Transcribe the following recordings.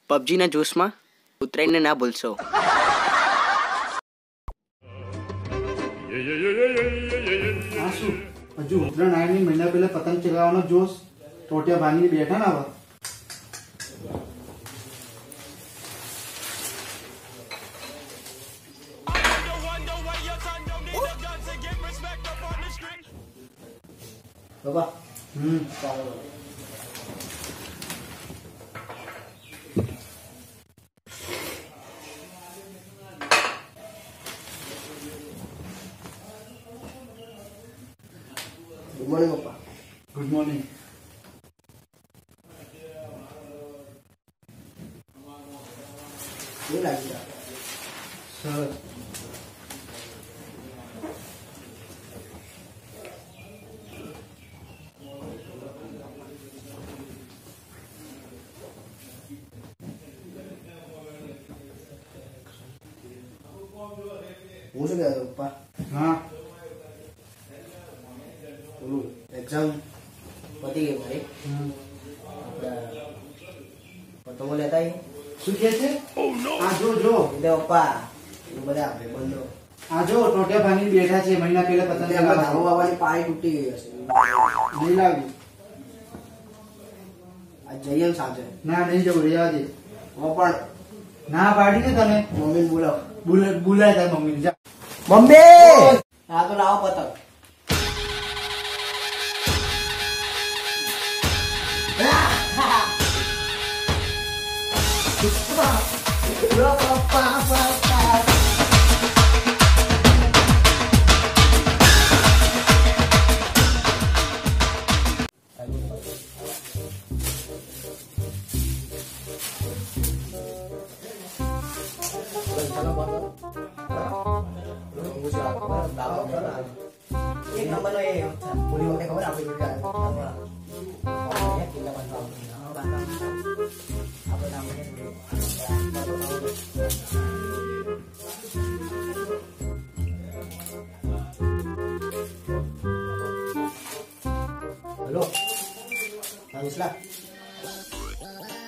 પબજીના જોશમાં ઉતરાઈને ના ભૂલશો. હજુ ઉત્તરાયણ આવીને મહિના પહેલા પતંગ ચગાવવાનો જોશ ટોટિયા ભાંગીને બેઠા ને હવે. બાબા ગુડ મોર્નિંગ પપ્પા. Good morning. કેવું લાગ્યું? સરસ. હું શું કહેતો પપ્પા? હા એક્ઝામ પતી ગઈ મારી. આપણે પતંગો લેતા આવીએ. શું કહે છે? આ જો જો એટલે પપ્પા બધા આપણે બંધો આ જો ટોટિયા ભાંગીને બેઠા છે મહિના પહેલા પતંગ ચગાવવા. ધાબો બાબાની પાણી તૂટી ગઈ હશે. નહીં લાગ્યું. આ જઈએ એમ સાંજે. ના નહીં જવું રહેવા દે. પણ ના પાડી ને તને. મમ્મીને બોલાવો. બોલાય તાર મમ્મીને. જા. મમ્મી હા તો લાવો પતંગ. એક નંબરનો એ પૂરી વખતે ખબર આપણી જોડે હેલો હા વિસલા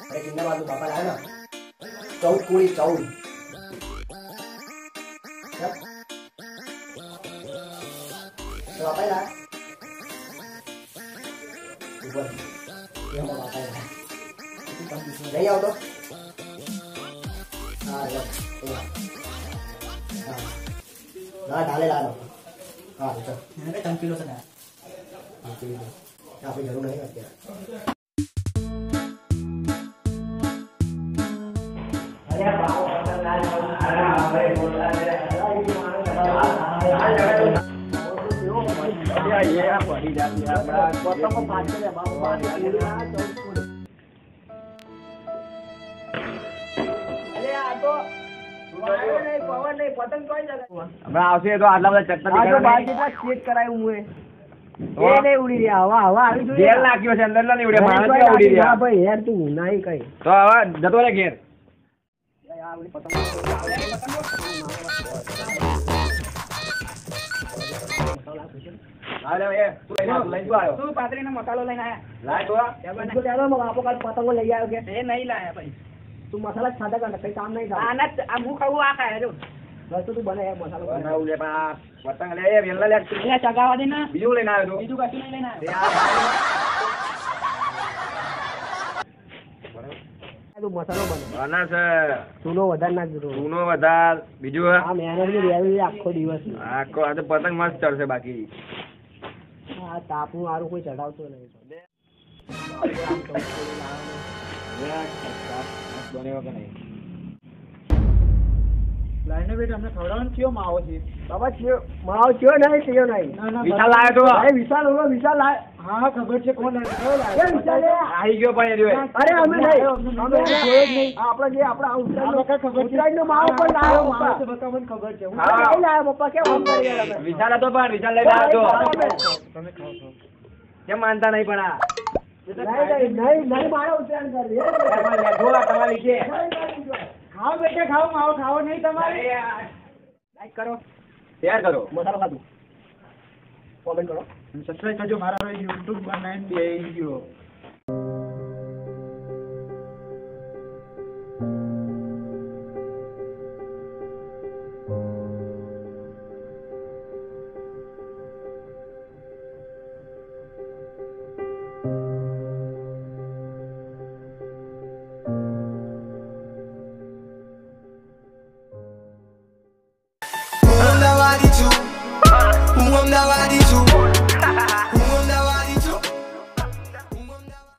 અરે કિન્ના બાજુ બાપા લાવ્યા ને 14 કુડી 14 તો બાપા લા ઉપર ये बाबा है नहीं आओ तो हाँ यार हाँ डाले ला लो हाँ चलो मैंने कहा 3 किलो से ना हाँ किलो यहाँ पे जरूर नहीं करते अरे बाबू अरे बोल रहा है ये पड़ी जाती है तो को पास से बाबू बात अरे आ तो पवन नहीं पतंग कोई जगह हमें आवશે તો આટલા બધા ચક્કર આ તો બાર જેટલા ચેક કરાયું હું એ નહીં ઉડી રહ્યા હવા હવા આવી જોઈએ ઘેર નાખ્યો છે અંદર નહીં ઉડે માણસ ક્યાં ઉડી રહ્યા ભાઈ યાર તું નહીં કઈ તો હવે જતો રે ઘેર તું પાતળીનો મસાલો લઈને આયા લાય તો ચાલો બાપો કાલ પતંગો લઈ આવ્યો કે એ નહીં લાયા ભાઈ તું મસાલા ખાધા કર કઈ કામ નહીં થાય આ હું ખાવું આ ખાય જો બસ તું બને યાર મસાલો બનાવ લે પા પતંગ લે વેલા લે એ ચગાવા દે ને બીજું લઈને આવ્યો બીજું કશું નહીં લઈને આવ્યો તું મસાલો બને બના છે ચૂનો વધારે નાખ દીધો ચૂનો વધાર બીજું આ મહેનત ની રેવી આખો દિવસ આખો આ તો પતંગ મસ્ત ચડશે બાકી આ તાપનું આરું કોઈ ચડાવતો નહીં બનેવા કે નહીં લાઈને બેટા અમને ખવડાવવાનું કયો માવો છે? બાબા ચિયો માવ ચિયો નહીં ચિયો નહીં વિશાલ લાયો તો અરે વિશાલ ઓલો વિશાલ લાય હા ખબર છે કોણ લાવ્યો? એ વિશાલ આવી ગયો પણ એ રહ્યો અરે અમે નહીં અમે જોયો જ નહીં આપણે જે આપણા ઉત્તરાયણનો માવો પણ લાયો માવો તો બતાવવાની ખબર છે. હા. નહીં લાયો પપ્પા કેમ આમ કરી રહ્યા તમે? વિશાલ હતો પણ વિશાલ લઈને આવ્યો તમે ખાઓ છો. કેમ માનતા નહીં પણ આ નહીં મારો ઉત્તરાયણ કરી તમારી છે ખાઓ બેટા ખાઓ માવો ખાવો નહીં તમારે. લાઈક કરો શેર કરો મસાલો ખાધું કોમેન્ટ કરો સબસ્ક્રાઇબ કરજો મારા યુટ્યુબ બનાવીને દે ગયો.